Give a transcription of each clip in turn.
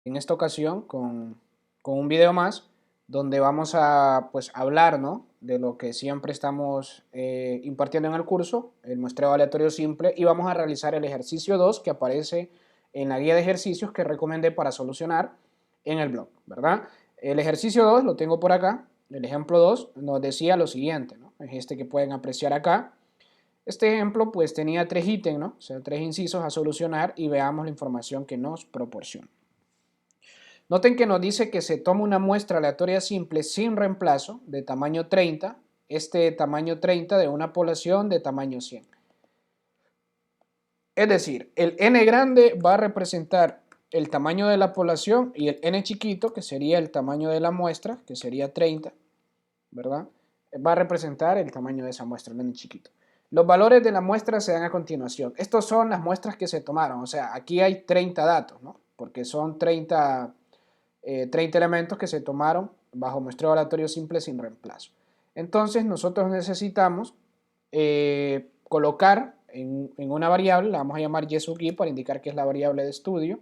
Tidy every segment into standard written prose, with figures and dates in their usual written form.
en esta ocasión con un video más donde vamos a pues, hablar, ¿no?, de lo que siempre estamos impartiendo en el curso, el muestreo aleatorio simple, y vamos a realizar el ejercicio 2 que aparece en la guía de ejercicios que recomendé para solucionar en el blog, ¿verdad? El ejercicio 2 lo tengo por acá, el ejemplo 2 nos decía lo siguiente, ¿no? Es este que pueden apreciar acá. Este ejemplo pues tenía 3 ítems, ¿no? O sea, 3 incisos a solucionar y veamos la información que nos proporciona. Noten que nos dice que se toma una muestra aleatoria simple sin reemplazo de tamaño 30, este tamaño 30 de una población de tamaño 100. Es decir, el n grande va a representar el tamaño de la población y el n chiquito, que sería el tamaño de la muestra, que sería 30, ¿verdad? Va a representar el tamaño de esa muestra, el n chiquito. Los valores de la muestra se dan a continuación. Estos son las muestras que se tomaron, o sea, aquí hay 30 datos, ¿no? Porque son 30 elementos que se tomaron bajo muestreo aleatorio simple sin reemplazo. Entonces nosotros necesitamos colocar en una variable, la vamos a llamar y sub i para indicar que es la variable de estudio,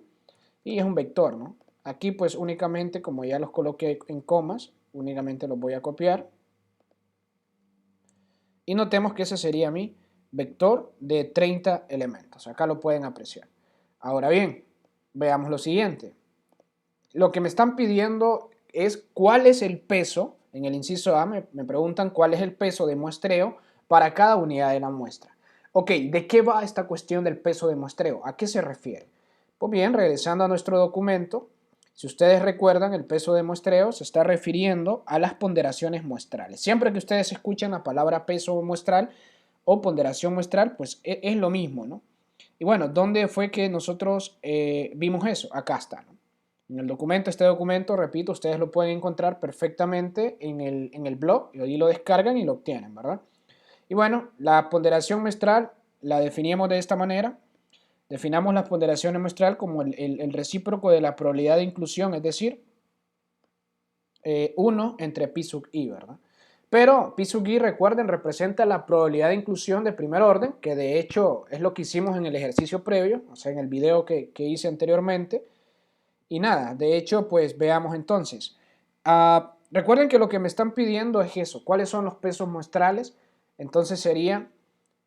y es un vector, ¿no? Aquí pues únicamente, como ya los coloqué en comas, únicamente los voy a copiar. Y notemos que ese sería mi vector de 30 elementos. Acá lo pueden apreciar. Ahora bien, veamos lo siguiente. Lo que me están pidiendo es cuál es el peso, en el inciso A me preguntan cuál es el peso de muestreo para cada unidad de la muestra. Ok, ¿de qué va esta cuestión del peso de muestreo? ¿A qué se refiere? Pues bien, regresando a nuestro documento, si ustedes recuerdan, el peso de muestreo se está refiriendo a las ponderaciones muestrales. Siempre que ustedes escuchan la palabra peso muestral o ponderación muestral, pues es lo mismo, ¿no? Y bueno, ¿dónde fue que nosotros vimos eso? Acá está, ¿no? En el documento, este documento, repito, ustedes lo pueden encontrar perfectamente en el blog, y allí lo descargan y lo obtienen, ¿verdad? Y bueno, la ponderación muestral la definimos de esta manera. Definamos la ponderación muestral como el recíproco de la probabilidad de inclusión, es decir, 1 entre pi sub i, ¿verdad? Pero pi sub i, recuerden, representa la probabilidad de inclusión de primer orden, que de hecho es lo que hicimos en el ejercicio previo, o sea, en el video que hice anteriormente. Y nada, de hecho, pues veamos entonces. Recuerden que lo que me están pidiendo es eso, ¿cuáles son los pesos muestrales? Entonces sería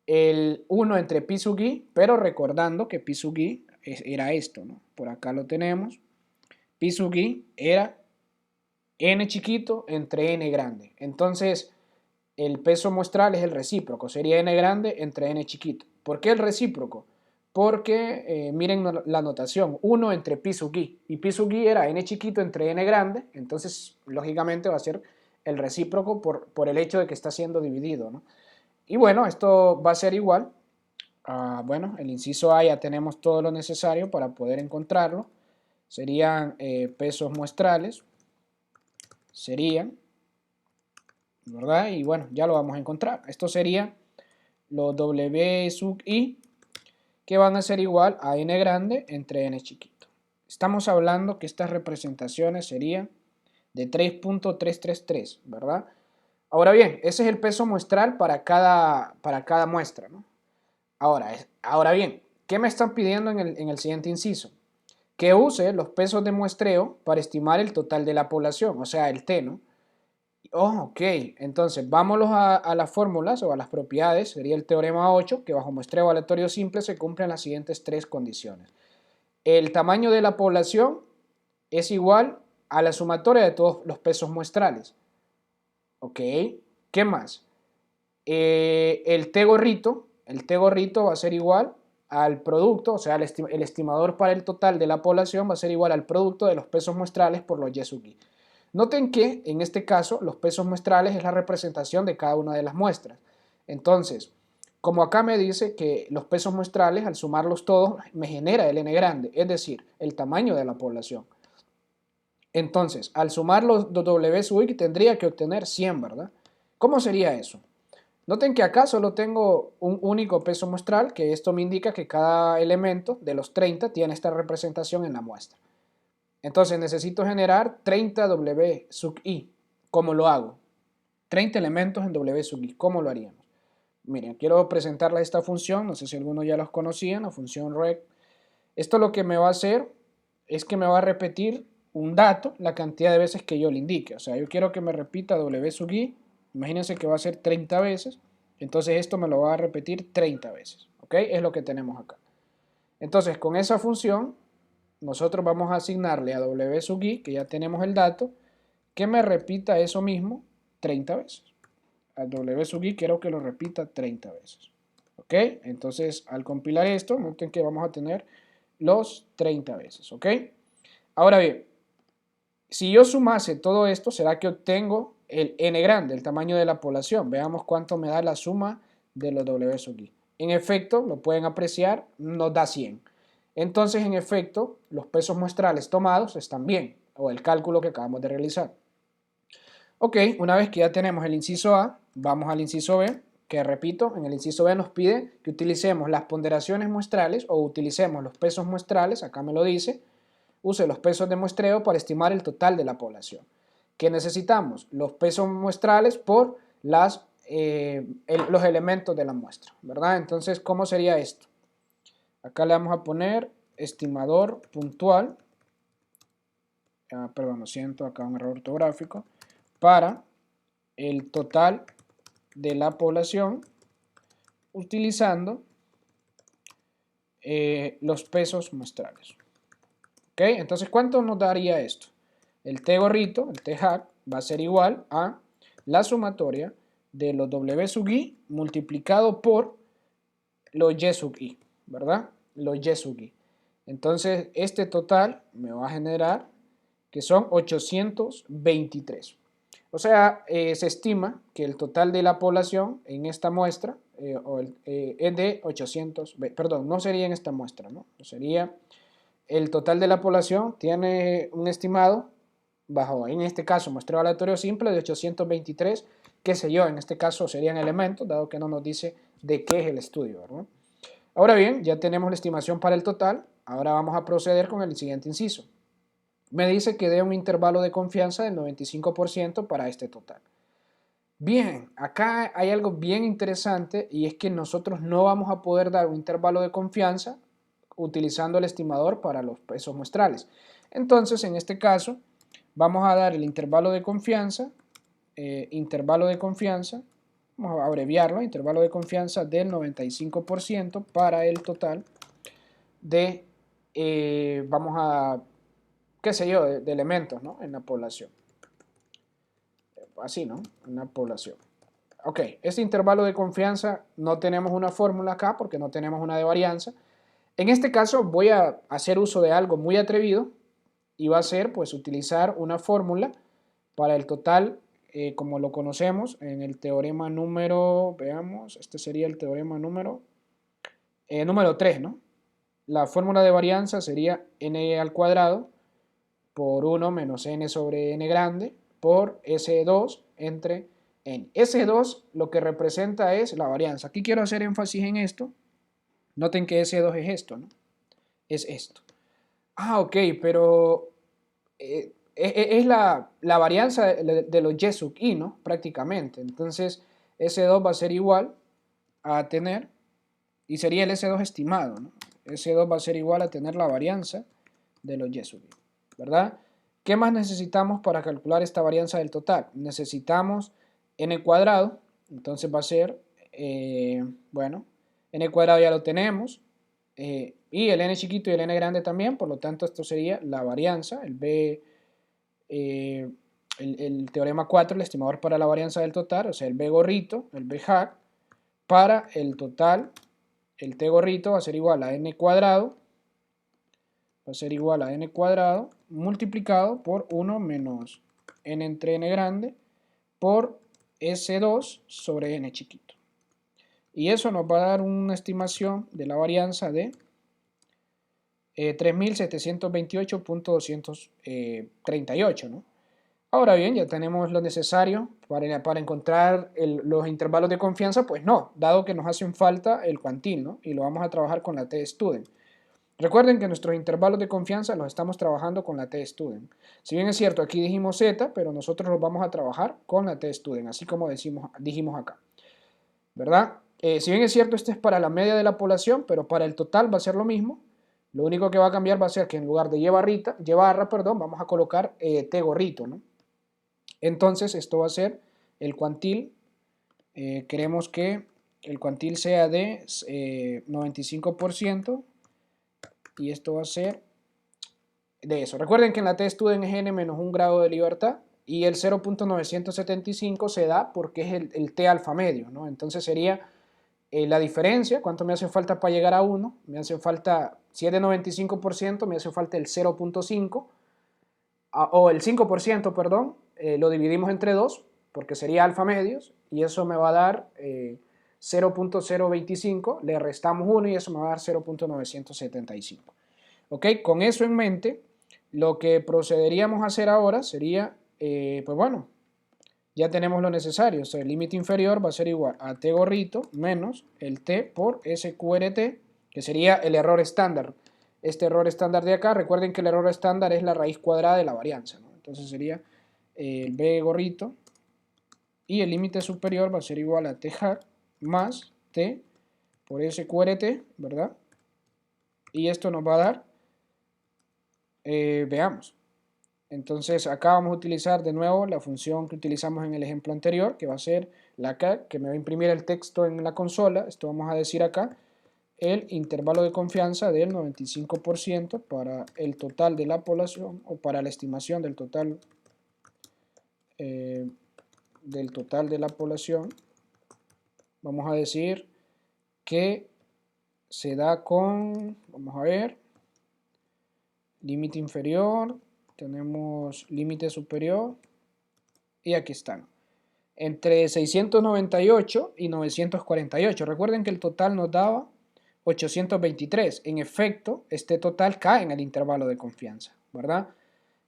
el 1 entre pi sub i, pero recordando que pi sub i era esto, ¿no? Por acá lo tenemos. Pi sub i era n chiquito entre n grande. Entonces, el peso muestral es el recíproco, sería n grande entre n chiquito. ¿Por qué el recíproco? Porque miren la notación, 1 entre pi sub i, y pi sub i era n chiquito entre n grande, entonces lógicamente va a ser el recíproco por el hecho de que está siendo dividido, ¿no? Y bueno, esto va a ser igual. Bueno, el inciso A ya tenemos todo lo necesario para poder encontrarlo. Serían pesos muestrales, serían, ¿verdad? Y bueno, ya lo vamos a encontrar. Esto sería los W sub i, que van a ser igual a n grande entre n chiquito. Estamos hablando que estas representaciones serían de 3.333, ¿verdad? Ahora bien, ese es el peso muestral para cada muestra, ¿no? Ahora bien, ¿qué me están pidiendo en el siguiente inciso? Que use los pesos de muestreo para estimar el total de la población, o sea, el T, ¿no? Oh, ok, entonces vámonos a las fórmulas o a las propiedades, sería el teorema 8, que bajo muestreo aleatorio simple se cumplen las siguientes 3 condiciones. El tamaño de la población es igual a la sumatoria de todos los pesos muestrales. Ok, ¿qué más? El T gorrito va a ser igual al producto, o sea, el estimador para el total de la población va a ser igual al producto de los pesos muestrales por los y sub i. Noten que en este caso los pesos muestrales es la representación de cada una de las muestras. Entonces, como acá me dice que los pesos muestrales al sumarlos todos me genera el n grande, es decir, el tamaño de la población. Entonces, al sumar los W sub i tendría que obtener 100, ¿verdad? ¿Cómo sería eso? Noten que acá solo tengo un único peso muestral, que esto me indica que cada elemento de los 30 tiene esta representación en la muestra. Entonces necesito generar 30 W sub i. ¿Cómo lo hago? 30 elementos en W sub i. ¿Cómo lo haríamos? Miren, quiero presentarle esta función, no sé si algunos ya los conocían, la función rect. Esto lo que me va a hacer, es que me va a repetir un dato la cantidad de veces que yo le indique. O sea, yo quiero que me repita W sub i, imagínense que va a ser 30 veces, entonces esto me lo va a repetir 30 veces, ¿ok? Es lo que tenemos acá. Entonces, con esa función, nosotros vamos a asignarle a W sub i, que ya tenemos el dato, que me repita eso mismo 30 veces. A W sub i quiero que lo repita 30 veces, ¿ok? Entonces, al compilar esto, noten que vamos a tener los 30 veces, ¿ok? Ahora bien, si yo sumase todo esto, será que obtengo el n grande, el tamaño de la población. Veamos cuánto me da la suma de los W sub i. En efecto, lo pueden apreciar, nos da 100. Entonces, en efecto, los pesos muestrales tomados están bien, o el cálculo que acabamos de realizar. Ok, una vez que ya tenemos el inciso A, vamos al inciso B, que repito, en el inciso B nos pide que utilicemos las ponderaciones muestrales o utilicemos los pesos muestrales, acá me lo dice, use los pesos de muestreo para estimar el total de la población. ¿Qué necesitamos? Los pesos muestrales por los elementos de la muestra, ¿verdad? Entonces, ¿cómo sería esto? Acá le vamos a poner estimador puntual, perdón, lo siento, acá un error ortográfico, para el total de la población utilizando los pesos muestrales. ¿Ok? Entonces, ¿cuánto nos daría esto? El T gorrito, el T hat, va a ser igual a la sumatoria de los W sub i multiplicado por los Y sub i, ¿verdad? Los Y sub i. Entonces, este total me va a generar que son 823. O sea, se estima que el total de la población en esta muestra es de 800, perdón, no sería en esta muestra, ¿no? Sería el total de la población tiene un estimado bajo, en este caso, muestreo aleatorio simple de 823, qué sé yo, en este caso serían elementos, dado que no nos dice de qué es el estudio, ¿verdad? Ahora bien, ya tenemos la estimación para el total, ahora vamos a proceder con el siguiente inciso. Me dice que dé un intervalo de confianza del 95% para este total. Bien, acá hay algo bien interesante y es que nosotros no vamos a poder dar un intervalo de confianza utilizando el estimador para los pesos muestrales. Entonces, en este caso, vamos a dar el intervalo de confianza, vamos a abreviarlo, intervalo de confianza del 95% para el total de, vamos a, qué sé yo, de elementos, ¿no? En la población. Así, ¿no? En la población. Ok, este intervalo de confianza no tenemos una fórmula acá porque no tenemos una de varianza. En este caso voy a hacer uso de algo muy atrevido y va a ser pues utilizar una fórmula para el total como lo conocemos en el teorema número, veamos, este sería el teorema número 3, ¿no? La fórmula de varianza sería n al cuadrado por 1 menos n sobre n grande por S2 entre n. S2 lo que representa es la varianza. Aquí quiero hacer énfasis en esto. Noten que S2 es esto, ¿no? Es esto. Ah, ok, pero es la varianza de los Y sub i, ¿no? Prácticamente. Entonces, S2 va a ser igual a tener, y sería el S2 estimado, ¿no? S2 va a ser igual a tener la varianza de los Y sub i, ¿verdad? ¿Qué más necesitamos para calcular esta varianza del total? Necesitamos n cuadrado, entonces va a ser, bueno, n cuadrado ya lo tenemos, y el n chiquito y el n grande también, por lo tanto esto sería la varianza, el teorema 4, el estimador para la varianza del total, o sea, el b gorrito, el b hat, para el total, el t gorrito va a ser igual a n cuadrado, multiplicado por 1 menos n entre n grande por S2 sobre n chiquito. Y eso nos va a dar una estimación de la varianza de 3728.238, ¿no? Ahora bien, ya tenemos lo necesario para encontrar los intervalos de confianza, pues no, dado que nos hacen falta el cuantil, ¿no? Y lo vamos a trabajar con la t-student. Recuerden que nuestros intervalos de confianza los estamos trabajando con la t-student. Si bien es cierto, aquí dijimos z, pero nosotros los vamos a trabajar con la t-student, así como dijimos acá, ¿verdad? Si bien es cierto, este es para la media de la población, pero para el total va a ser lo mismo. Lo único que va a cambiar va a ser que en lugar de Y barra, perdón, vamos a colocar T gorrito, ¿no? Entonces esto va a ser el cuantil. Queremos que el cuantil sea de 95% y esto va a ser de eso. Recuerden que en la T-Student es n menos un grado de libertad y el 0.975 se da porque es el T alfa medio, ¿no? Entonces sería la diferencia, cuánto me hace falta para llegar a 1, me hace falta, si es de 95%, me hace falta el 0.5, o el 5%, perdón, lo dividimos entre 2, porque sería alfa medios, y eso me va a dar 0.025, le restamos 1 y eso me va a dar 0.975. ¿Ok? Con eso en mente, lo que procederíamos a hacer ahora sería, pues bueno, ya tenemos lo necesario. O sea, el límite inferior va a ser igual a T gorrito menos el T por SQRT, que sería el error estándar. Este error estándar de acá, recuerden que el error estándar es la raíz cuadrada de la varianza, ¿no? Entonces sería el B gorrito y el límite superior va a ser igual a T hat más T por SQRT, ¿verdad? Y esto nos va a dar, veamos, entonces acá vamos a utilizar de nuevo la función que utilizamos en el ejemplo anterior, que va a ser la CAG, que me va a imprimir el texto en la consola. Esto vamos a decir acá, el intervalo de confianza del 95% para el total de la población, o para la estimación del total de la población. Vamos a decir que se da con, vamos a ver, límite inferior, tenemos límite superior, y aquí están, entre 698 y 948. Recuerden que el total nos daba 823. En efecto, este total cae en el intervalo de confianza, ¿verdad?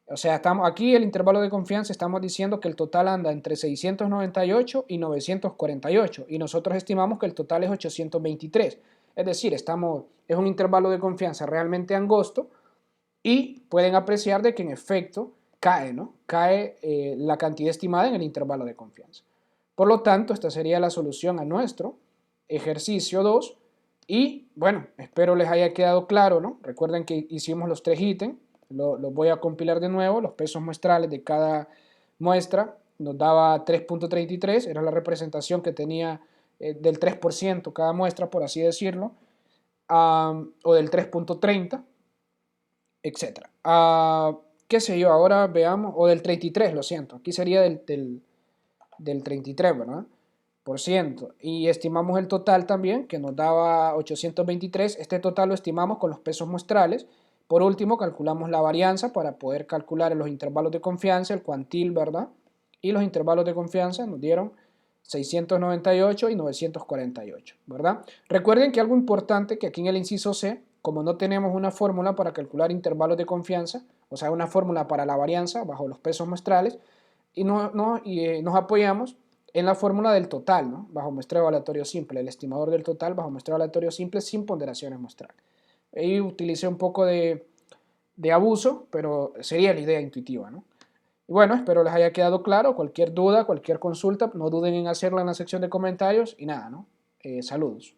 O sea, estamos aquí el intervalo de confianza, estamos diciendo que el total anda entre 698 y 948 y nosotros estimamos que el total es 823. Es decir, es un intervalo de confianza realmente angosto y pueden apreciar de que en efecto cae, ¿no? Cae la cantidad estimada en el intervalo de confianza. Por lo tanto, esta sería la solución a nuestro ejercicio 2 y bueno, espero les haya quedado claro, ¿no? Recuerden que hicimos los 3 ítems, los voy a compilar de nuevo, los pesos muestrales de cada muestra nos daba 3.33, era la representación que tenía del 3% cada muestra, por así decirlo, o del 3.30, etcétera. ¿Qué sé yo? Ahora veamos, o del 33, lo siento, aquí sería del 33, ¿verdad? Por ciento. Y estimamos el total también, que nos daba 823. Este total lo estimamos con los pesos muestrales. Por último, calculamos la varianza para poder calcular los intervalos de confianza, el cuantil, ¿verdad? Y los intervalos de confianza nos dieron 698 y 948, ¿verdad? Recuerden que algo importante que aquí en el inciso C, como no tenemos una fórmula para calcular intervalos de confianza, o sea, una fórmula para la varianza bajo los pesos muestrales, y nos apoyamos en la fórmula del total, ¿no? Bajo muestreo aleatorio simple, el estimador del total bajo muestreo aleatorio simple sin ponderaciones muestrales. Ahí utilicé un poco de abuso, pero sería la idea intuitiva, ¿no? Y bueno, espero les haya quedado claro. Cualquier duda, cualquier consulta, no duden en hacerla en la sección de comentarios y nada, ¿no? Saludos.